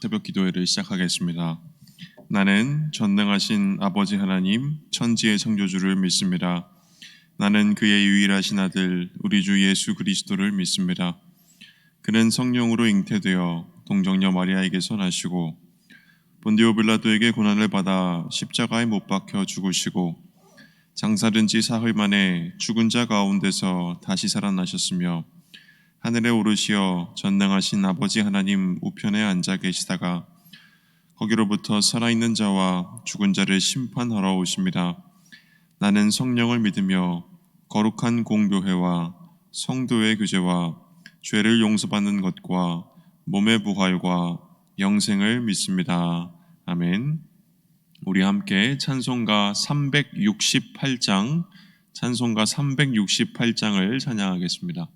새벽 기도회를 시작하겠습니다. 나는 전능하신 아버지 하나님, 천지의 창조주를 믿습니다. 나는 그의 유일하신 아들, 우리 주 예수 그리스도를 믿습니다. 그는 성령으로 잉태되어 동정녀 마리아에게서 나시고 본디오 빌라도에게 고난을 받아 십자가에 못 박혀 죽으시고 장사된 지 사흘 만에 죽은 자 가운데서 다시 살아나셨으며 하늘에 오르시어 전능하신 아버지 하나님 우편에 앉아 계시다가 거기로부터 살아있는 자와 죽은 자를 심판하러 오십니다. 나는 성령을 믿으며 거룩한 공교회와 성도의 교제와 죄를 용서받는 것과 몸의 부활과 영생을 믿습니다. 아멘. 우리 함께 찬송가 368장을 찬양하겠습니다.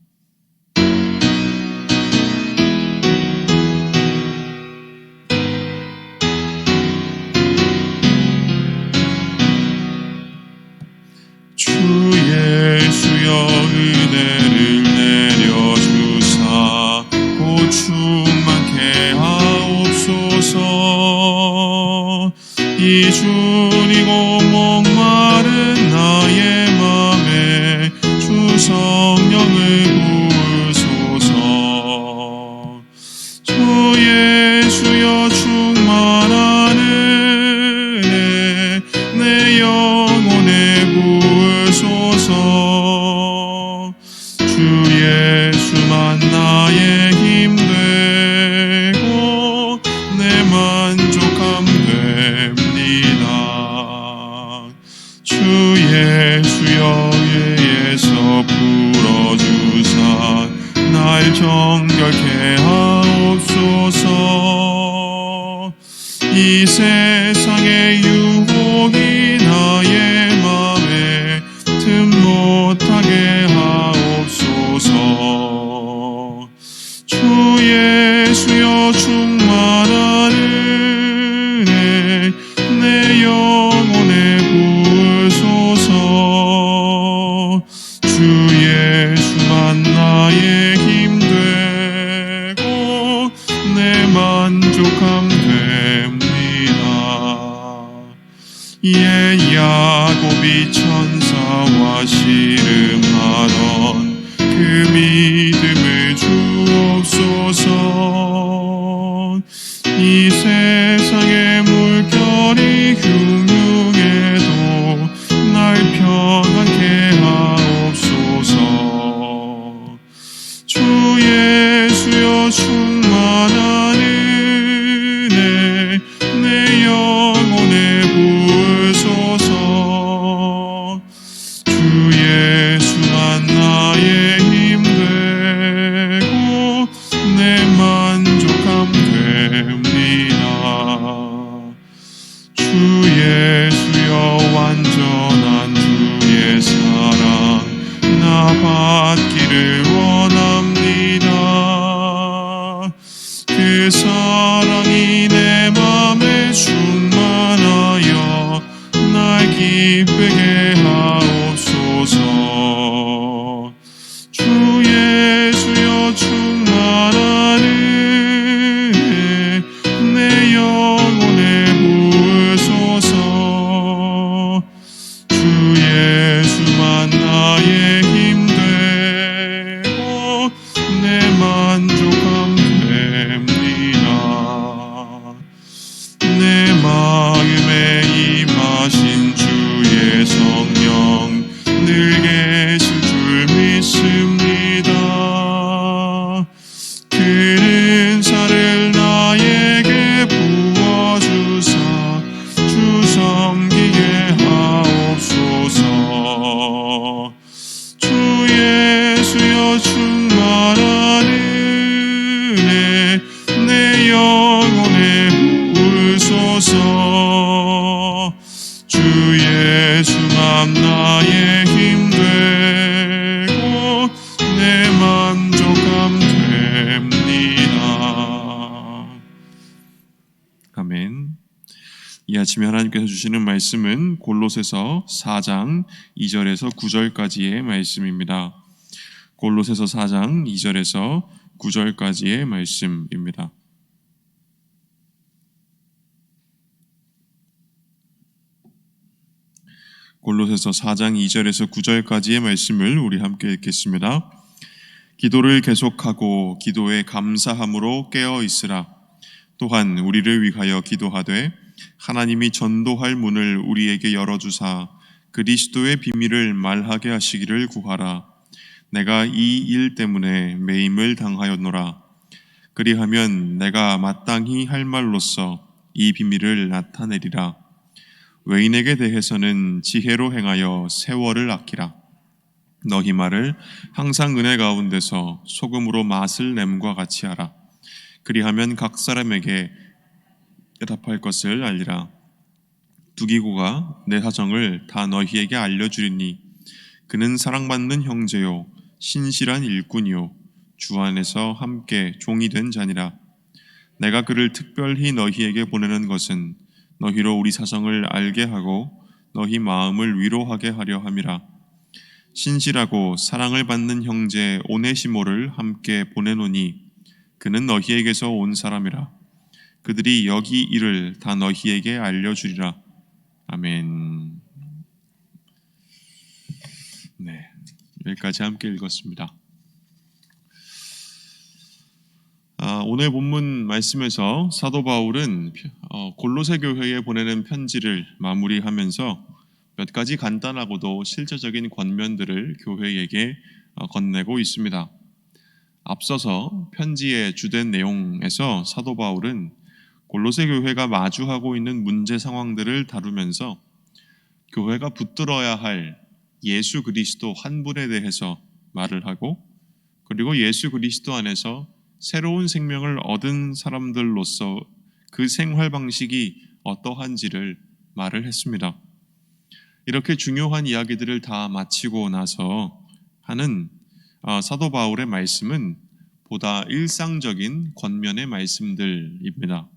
주 예수여 은혜를 내려주사 곧 충만케 하옵소서. 이 주리고 목마른 나의 맘에 주 성령을 부으소서. 주 예수여 충만한 은혜 내 영혼에 부으소서. 주 예수만 나의 힘 되고 내 만족함 됩니다. 주 예수여 위에서 풀어주사 날 정결케 하옵소서. 이 세상의 유혹이 나의 맘에 틈 못하게 하옵소서. 주 예수여 충만한 은혜 내 영혼에 부으소서. 주 예수만 나의 힘 되고 내 만족함 됩니다. 예 야곱이 천사와 씨름하던 그 믿음을 주옵소서. 이 세상의 물결이 흉흉해도 날 평안케 하옵소서. 주 예수여 충만한 은혜 내 영혼에 부으소서. 주 예수만 나의 힘 되고 내 만족함 됩니다. 주 예수여 완전한 주의 사랑 나 받기를 원합니다. 그 사랑이 내 맘에 충만하여 날 기쁘게 하옵소서. 주 예수여 충만한 은혜 내 영혼에 부으소서. 주 예수만 나의 힘 되고 내 만족함 됩니다. 내 마음에 임하신 주의 성령 늘 계실 줄 믿습니다. 그 은사를 나에게 부어주사 주 섬기게 하옵소서. 주 예수여 충만한 은혜 내 영혼에 부으소서. 주 예수만 나의 힘 되고 내 만족함 됩니다. 아멘. 이 아침에 하나님께서 주시는 말씀은 골로새서 4장 2절에서 9절까지의 말씀입니다. 골로새서 4장 2절에서 9절까지의 말씀입니다. 골로새서 4장 2절에서 9절까지의 말씀을 우리 함께 읽겠습니다. 기도를 계속하고 기도에 감사함으로 깨어 있으라. 또한 우리를 위하여 기도하되 하나님이 전도할 문을 우리에게 열어주사 그리스도의 비밀을 말하게 하시기를 구하라. 내가 이 일 때문에 매임을 당하였노라. 그리하면 내가 마땅히 할 말로써 이 비밀을 나타내리라. 외인에게 대해서는 지혜로 행하여 세월을 아끼라. 너희 말을 항상 은혜 가운데서 소금으로 맛을 냄과 같이 하라. 그리하면 각 사람에게 대답할 것을 알리라. 두기고가 내 사정을 다 너희에게 알려주리니 그는 사랑받는 형제요 신실한 일꾼이요 주 안에서 함께 종이 된 자니라. 내가 그를 특별히 너희에게 보내는 것은 너희로 우리 사정을 알게 하고 너희 마음을 위로하게 하려 함이라. 신실하고 사랑을 받는 형제 오네시모를 함께 보내노니 그는 너희에게서 온 사람이라. 그들이 여기 일을 다 너희에게 알려주리라. 아멘. 네, 여기까지 함께 읽었습니다. 오늘 본문 말씀에서 사도 바울은 골로새 교회에 보내는 편지를 마무리하면서 몇 가지 간단하고도 실제적인 권면들을 교회에게 건네고 있습니다. 앞서서 편지의 주된 내용에서 사도 바울은 골로새 교회가 마주하고 있는 문제 상황들을 다루면서 교회가 붙들어야 할 예수 그리스도 한 분에 대해서 말을 하고, 그리고 예수 그리스도 안에서 새로운 생명을 얻은 사람들로서 그 생활 방식이 어떠한지를 말을 했습니다. 이렇게 중요한 이야기들을 다 마치고 나서 하는 사도 바울의 말씀은 보다 일상적인 권면의 말씀들입니다.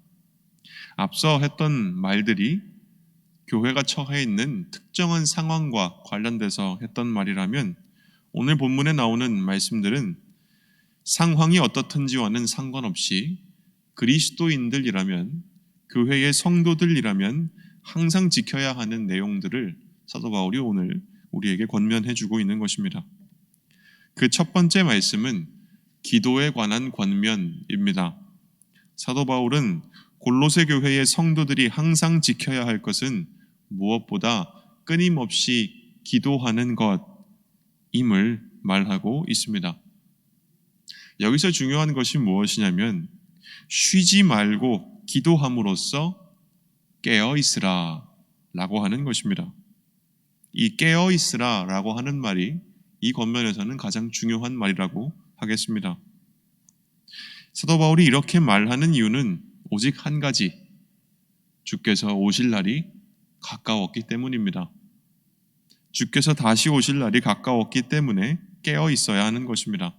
앞서 했던 말들이 교회가 처해 있는 특정한 상황과 관련돼서 했던 말이라면, 오늘 본문에 나오는 말씀들은 상황이 어떻든지와는 상관없이 그리스도인들이라면, 교회의 성도들이라면 항상 지켜야 하는 내용들을 사도 바울이 오늘 우리에게 권면해주고 있는 것입니다. 그 첫 번째 말씀은 기도에 관한 권면입니다. 사도 바울은 골로새 교회의 성도들이 항상 지켜야 할 것은 무엇보다 끊임없이 기도하는 것임을 말하고 있습니다. 여기서 중요한 것이 무엇이냐면 쉬지 말고 기도함으로써 깨어 있으라 라고 하는 것입니다. 이 깨어 있으라 라고 하는 말이 이 권면에서는 가장 중요한 말이라고 하겠습니다. 사도 바울이 이렇게 말하는 이유는 오직 한 가지, 주께서 오실 날이 가까웠기 때문입니다. 주께서 다시 오실 날이 가까웠기 때문에 깨어 있어야 하는 것입니다.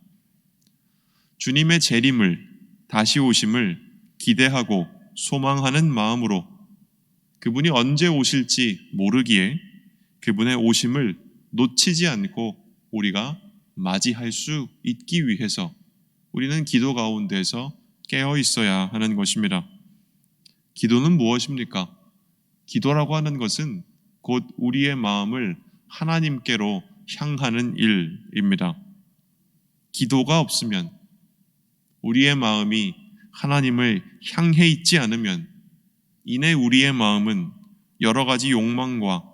주님의 재림을, 다시 오심을 기대하고 소망하는 마음으로 그분이 언제 오실지 모르기에 그분의 오심을 놓치지 않고 우리가 맞이할 수 있기 위해서 우리는 기도 가운데서 깨어 있어야 하는 것입니다. 기도는 무엇입니까? 기도라고 하는 것은 곧 우리의 마음을 하나님께로 향하는 일입니다. 기도가 없으면, 우리의 마음이 하나님을 향해 있지 않으면 이내 우리의 마음은 여러 가지 욕망과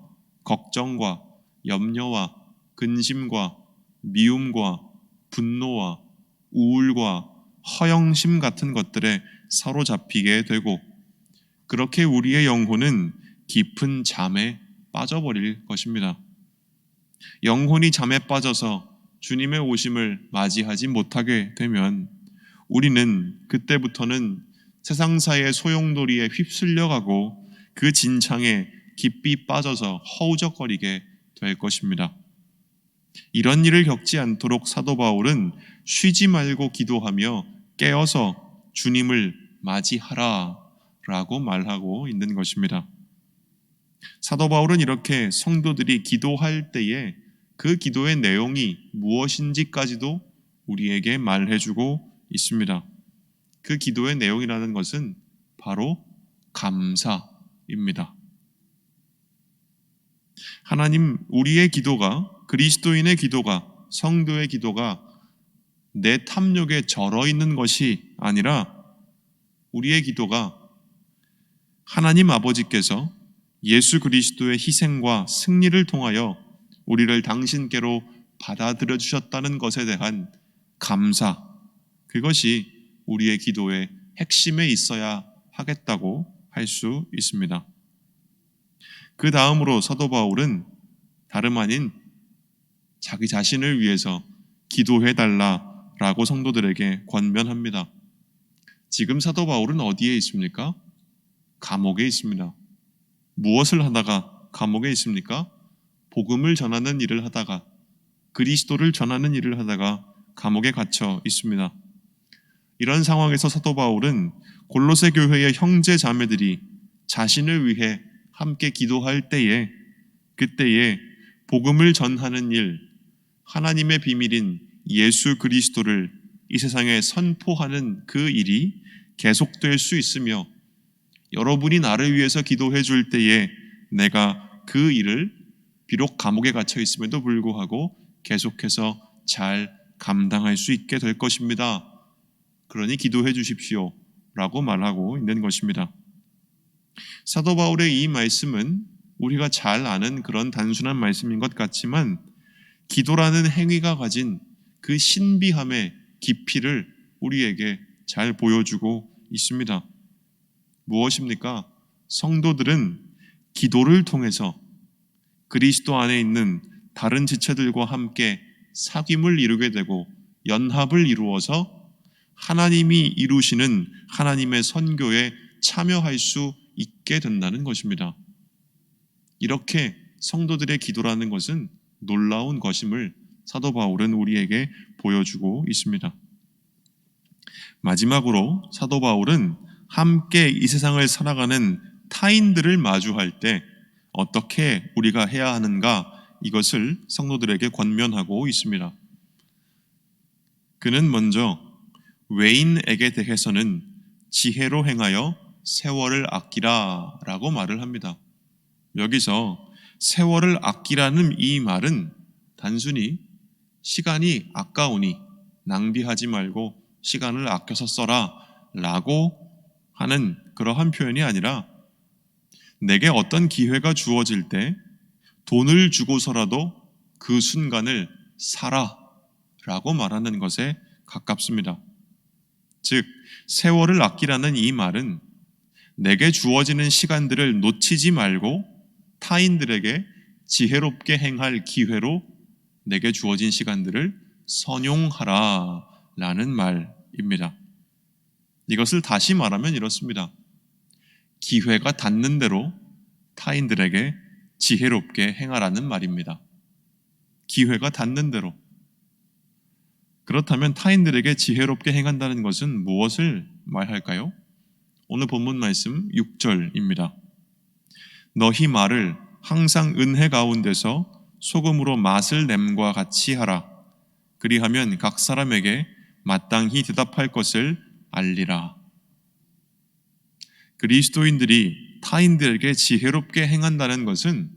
걱정과 염려와 근심과 미움과 분노와 우울과 허영심 같은 것들에 사로잡히게 되고, 그렇게 우리의 영혼은 깊은 잠에 빠져버릴 것입니다. 영혼이 잠에 빠져서 주님의 오심을 맞이하지 못하게 되면 우리는 그때부터는 세상사의 소용돌이에 휩쓸려가고 그 진창에 깊이 빠져서 허우적거리게 될 것입니다. 이런 일을 겪지 않도록 사도 바울은 쉬지 말고 기도하며 깨어서 주님을 맞이하라 라고 말하고 있는 것입니다. 사도 바울은 이렇게 성도들이 기도할 때에 그 기도의 내용이 무엇인지까지도 우리에게 말해주고 있습니다. 그 기도의 내용이라는 것은 바로 감사입니다. 하나님, 우리의 기도가, 그리스도인의 기도가, 성도의 기도가 내 탐욕에 절어 있는 것이 아니라 우리의 기도가 하나님 아버지께서 예수 그리스도의 희생과 승리를 통하여 우리를 당신께로 받아들여 주셨다는 것에 대한 감사, 그것이 우리의 기도의 핵심에 있어야 하겠다고 할 수 있습니다. 그 다음으로 사도 바울은 다름 아닌 자기 자신을 위해서 기도해달라라고 성도들에게 권면합니다. 지금 사도 바울은 어디에 있습니까? 감옥에 있습니다. 무엇을 하다가 감옥에 있습니까? 복음을 전하는 일을 하다가, 그리스도를 전하는 일을 하다가 감옥에 gat혀 있습니다. 이런 상황에서 사도 바울은 골로새 교회의 형제 자매들이 자신을 위해 함께 기도할 때에, 그때에 복음을 전하는 일, 하나님의 비밀인 예수 그리스도를 이 세상에 선포하는 그 일이 계속될 수 있으며, 여러분이 나를 위해서 기도해 줄 때에 내가 그 일을 비록 감옥에 갇혀 있음에도 불구하고 계속해서 잘 감당할 수 있게 될 것입니다. 그러니 기도해 주십시오 라고 말하고 있는 것입니다. 사도 바울의 이 말씀은 우리가 잘 아는 그런 단순한 말씀인 것 같지만, 기도라는 행위가 가진 그 신비함의 깊이를 우리에게 잘 보여주고 있습니다. 무엇입니까? 성도들은 기도를 통해서 그리스도 안에 있는 다른 지체들과 함께 사귐을 이루게 되고 연합을 이루어서 하나님이 이루시는 하나님의 선교에 참여할 수 있게 된다는 것입니다. 이렇게 성도들의 기도라는 것은 놀라운 것임을 사도 바울은 우리에게 보여주고 있습니다. 마지막으로 사도 바울은 함께 이 세상을 살아가는 타인들을 마주할 때 어떻게 우리가 해야 하는가, 이것을 성도들에게 권면하고 있습니다. 그는 먼저 외인에게 대해서는 지혜로 행하여 세월을 아끼라 라고 말을 합니다. 여기서 세월을 아끼라는 이 말은 단순히 시간이 아까우니 낭비하지 말고 시간을 아껴서 써라 라고 하는 그러한 표현이 아니라, 내게 어떤 기회가 주어질 때 돈을 주고서라도 그 순간을 살아 라고 말하는 것에 가깝습니다. 즉, 세월을 아끼라는 이 말은 내게 주어지는 시간들을 놓치지 말고 타인들에게 지혜롭게 행할 기회로 내게 주어진 시간들을 선용하라 라는 말입니다. 이것을 다시 말하면 이렇습니다. 기회가 닿는 대로 타인들에게 지혜롭게 행하라는 말입니다. 기회가 닿는 대로. 그렇다면 타인들에게 지혜롭게 행한다는 것은 무엇을 말할까요? 오늘 본문 말씀 6절입니다. 너희 말을 항상 은혜 가운데서 소금으로 맛을 냄과 같이 하라. 그리하면 각 사람에게 마땅히 대답할 것을 알리라. 그리스도인들이 타인들에게 지혜롭게 행한다는 것은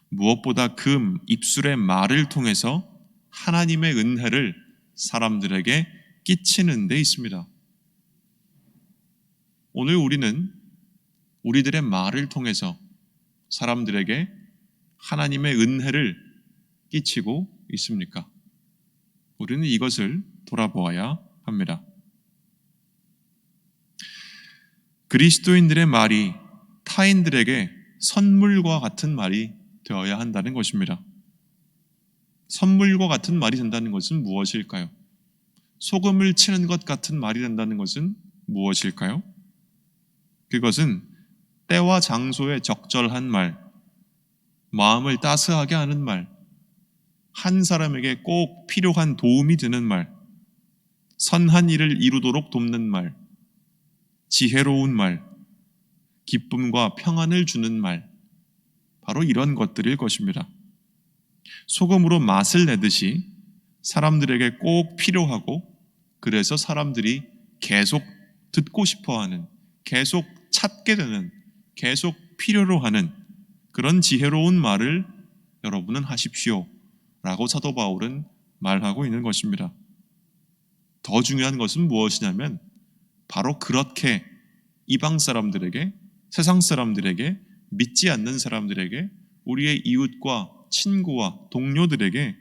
무엇보다 그 입술의 말을 통해서 하나님의 은혜를 사람들에게 끼치는 데 있습니다. 오늘 우리는 우리들의 말을 통해서 사람들에게 하나님의 은혜를 끼치고 있습니까? 우리는 이것을 돌아보아야 합니다. 그리스도인들의 말이 타인들에게 선물과 같은 말이 되어야 한다는 것입니다. 선물과 같은 말이 된다는 것은 무엇일까요? 소금을 치는 것 같은 말이 된다는 것은 무엇일까요? 그것은 때와 장소에 적절한 말, 마음을 따스하게 하는 말, 한 사람에게 꼭 필요한 도움이 되는 말, 선한 일을 이루도록 돕는 말, 지혜로운 말, 기쁨과 평안을 주는 말, 바로 이런 것들일 것입니다. 소금으로 맛을 내듯이 사람들에게 꼭 필요하고, 그래서 사람들이 계속 듣고 싶어하는, 계속 찾게 되는, 계속 필요로 하는 그런 지혜로운 말을 여러분은 하십시오 라고 사도 바울은 말하고 있는 것입니다. 더 중요한 것은 무엇이냐면 바로 그렇게 이방 사람들에게, 세상 사람들에게, 믿지 않는 사람들에게, 우리의 이웃과 친구와 동료들에게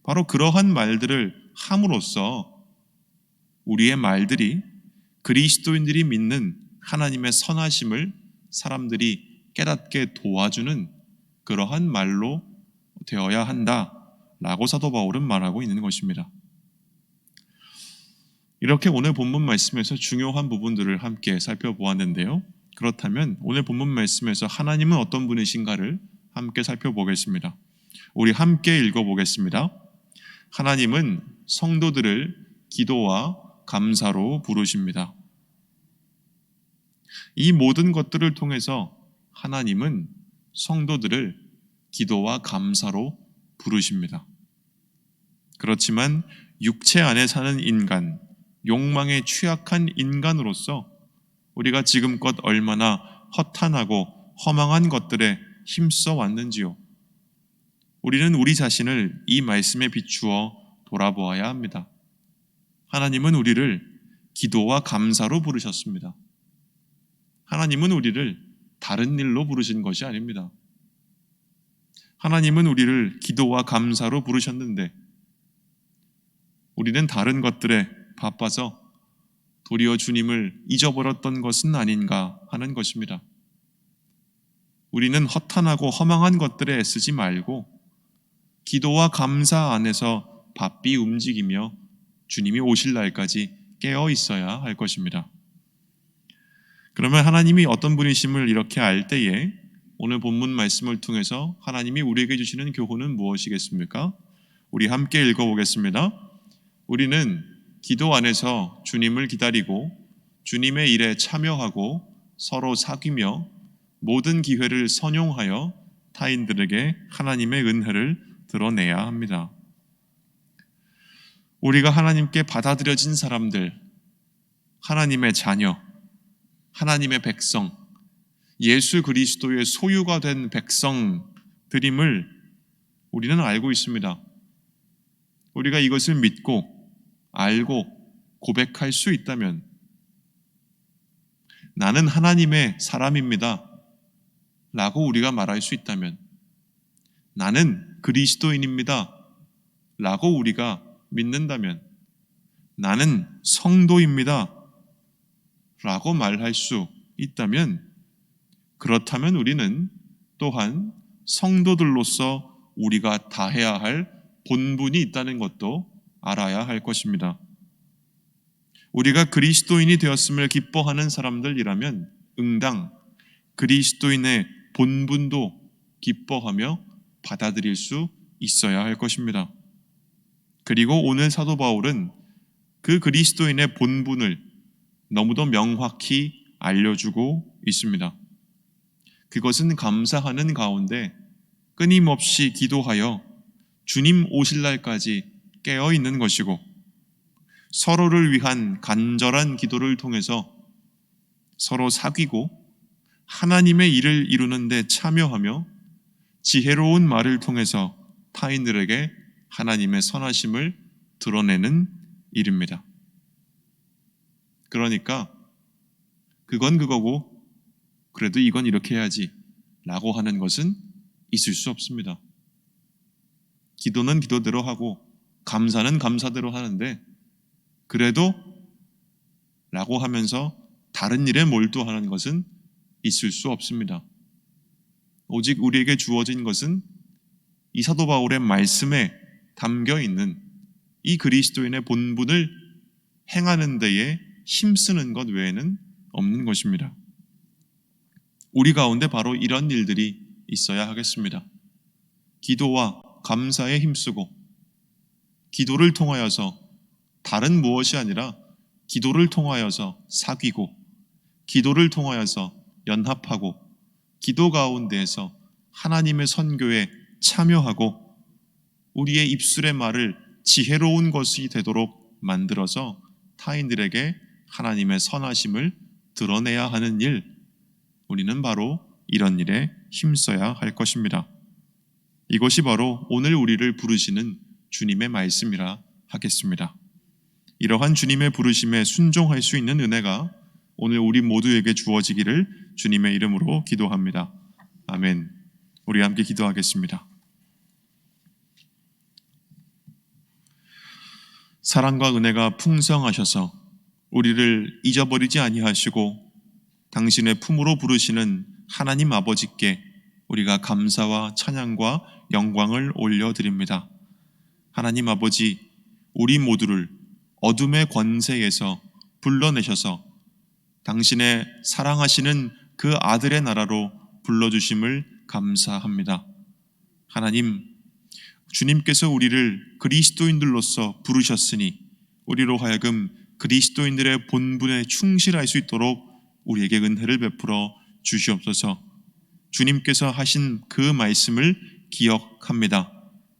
바로 그러한 말들을 함으로써 우리의 말들이 그리스도인들이 믿는 하나님의 선하심을 사람들이 깨닫게 도와주는 그러한 말로 되어야 한다라고 사도 바울은 말하고 있는 것입니다. 이렇게 오늘 본문 말씀에서 중요한 부분들을 함께 살펴보았는데요. 그렇다면 오늘 본문 말씀에서 하나님은 어떤 분이신가를 함께 살펴보겠습니다. 우리 함께 읽어보겠습니다. 하나님은 성도들을 기도와 감사로 부르십니다. 이 모든 것들을 통해서 하나님은 성도들을 기도와 감사로 부르십니다. 그렇지만 육체 안에 사는 인간, 욕망에 취약한 인간으로서 우리가 지금껏 얼마나 허탄하고 허망한 것들에 힘써 왔는지요. 우리는 우리 자신을 이 말씀에 비추어 돌아보아야 합니다. 하나님은 우리를 기도와 감사로 부르셨습니다. 하나님은 우리를 다른 일로 부르신 것이 아닙니다. 하나님은 우리를 기도와 감사로 부르셨는데 우리는 다른 것들에 바빠서 도리어 주님을 잊어버렸던 것은 아닌가 하는 것입니다. 우리는 허탄하고 허망한 것들에 애쓰지 말고 기도와 감사 안에서 바삐 움직이며 주님이 오실 날까지 깨어 있어야 할 것입니다. 그러면 하나님이 어떤 분이심을 이렇게 알 때에 오늘 본문 말씀을 통해서 하나님이 우리에게 주시는 교훈은 무엇이겠습니까? 우리 함께 읽어보겠습니다. 우리는 기도 안에서 주님을 기다리고 주님의 일에 참여하고 서로 사귀며 모든 기회를 선용하여 타인들에게 하나님의 은혜를 드러내야 합니다. 우리가 하나님께 받아들여진 사람들, 하나님의 자녀, 하나님의 백성, 예수 그리스도의 소유가 된 백성들임을 우리는 알고 있습니다. 우리가 이것을 믿고 알고 고백할 수 있다면 나는 하나님의 사람입니다 라고 우리가 말할 수 있다면 나는 그리스도인입니다 라고 우리가 믿는다면 나는 성도입니다 라고 말할 수 있다면 그렇다면 우리는 또한 성도들로서 우리가 다해야 할 본분이 있다는 것도 알아야 할 것입니다. 우리가 그리스도인이 되었음을 기뻐하는 사람들이라면 응당 그리스도인의 본분도 기뻐하며 받아들일 수 있어야 할 것입니다. 그리고 오늘 사도 바울은 그 그리스도인의 본분을 너무도 명확히 알려주고 있습니다. 그것은 감사하는 가운데 끊임없이 기도하여 주님 오실 날까지 깨어 있는 것이고 서로를 위한 간절한 기도를 통해서 서로 사귀고 하나님의 일을 이루는 데 참여하며 지혜로운 말을 통해서 타인들에게 하나님의 선하심을 드러내는 일입니다. 그러니까 그건 그거고 그래도 이건 이렇게 해야지 라고 하는 것은 있을 수 없습니다. 기도는 기도대로 하고 감사는 감사대로 하는데 그래도 라고 하면서 다른 일에 몰두하는 것은 있을 수 없습니다. 오직 우리에게 주어진 것은 이 사도 바울의 말씀에 담겨 있는 이 그리스도인의 본분을 행하는 데에 힘쓰는 것 외에는 없는 것입니다. 우리 가운데 바로 이런 일들이 있어야 하겠습니다. 기도와 감사에 힘쓰고 기도를 통하여서 다른 무엇이 아니라 기도를 통하여서 사귀고 기도를 통하여서 연합하고 기도 가운데에서 하나님의 선교에 참여하고 우리의 입술의 말을 지혜로운 것이 되도록 만들어서 타인들에게 하나님의 선하심을 드러내야 하는 일, 우리는 바로 이런 일에 힘써야 할 것입니다. 이것이 바로 오늘 우리를 부르시는 주님의 말씀이라 하겠습니다. 이러한 주님의 부르심에 순종할 수 있는 은혜가 오늘 우리 모두에게 주어지기를 주님의 이름으로 기도합니다. 아멘. 우리 함께 기도하겠습니다. 사랑과 은혜가 풍성하셔서 우리를 잊어버리지 아니하시고 당신의 품으로 부르시는 하나님 아버지께 우리가 감사와 찬양과 영광을 올려드립니다. 하나님 아버지, 우리 모두를 어둠의 권세에서 불러내셔서 당신의 사랑하시는 그 아들의 나라로 불러주심을 감사합니다. 하나님, 주님께서 우리를 그리스도인들로서 부르셨으니 우리로 하여금 그리스도인들의 본분에 충실할 수 있도록 우리에게 은혜를 베풀어 주시옵소서. 주님께서 하신 그 말씀을 기억합니다.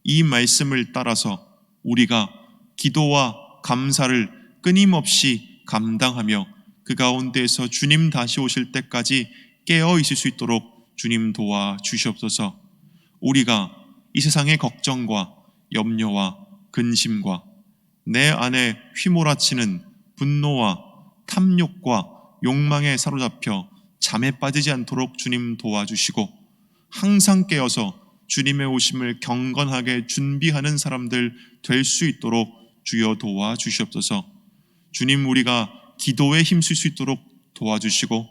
이 말씀을 따라서 우리가 기도와 감사를 끊임없이 감당하며 그 가운데에서 주님 다시 오실 때까지 깨어 있을 수 있도록 주님 도와 주시옵소서. 우리가 이 세상의 걱정과 염려와 근심과 내 안에 휘몰아치는 분노와 탐욕과 욕망에 사로잡혀 잠에 빠지지 않도록 주님 도와주시고 항상 깨어서 주님의 오심을 경건하게 준비하는 사람들 될 수 있도록 주여 도와주시옵소서. 주님, 우리가 기도에 힘쓸 수 있도록 도와주시고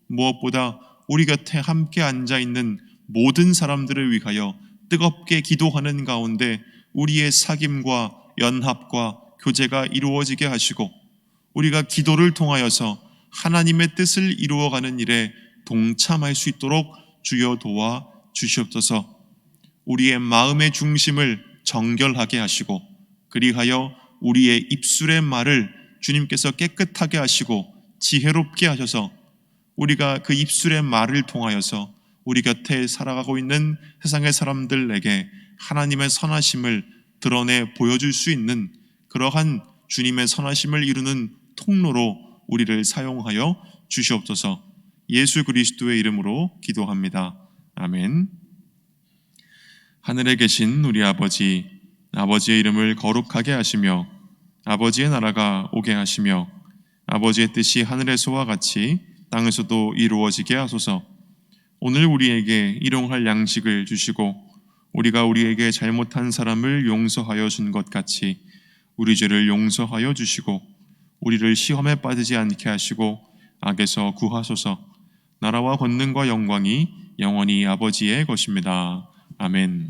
무엇보다 우리 곁에 함께 앉아있는 모든 사람들을 위하여 뜨겁게 기도하는 가운데 우리의 사귐과 연합과 교제가 이루어지게 하시고 우리가 기도를 통하여서 하나님의 뜻을 이루어가는 일에 동참할 수 있도록 주여 도와 주시옵소서. 우리의 마음의 중심을 정결하게 하시고 그리하여 우리의 입술의 말을 주님께서 깨끗하게 하시고 지혜롭게 하셔서 우리가 그 입술의 말을 통하여서 우리 곁에 살아가고 있는 세상의 사람들에게 하나님의 선하심을 드러내 보여줄 수 있는 그러한 주님의 선하심을 이루는 통로로 우리를 사용하여 주시옵소서. 예수 그리스도의 이름으로 기도합니다. 아멘. 하늘에 계신 우리 아버지, 아버지의 이름을 거룩하게 하시며 아버지의 나라가 오게 하시며 아버지의 뜻이 하늘에서와 같이 땅에서도 이루어지게 하소서. 오늘 우리에게 일용할 양식을 주시고 우리가 우리에게 잘못한 사람을 용서하여 준 것 같이 우리 죄를 용서하여 주시고 우리를 시험에 빠지지 않게 하시고 악에서 구하소서. 나라와 권능과 영광이 영원히 아버지의 것입니다. 아멘.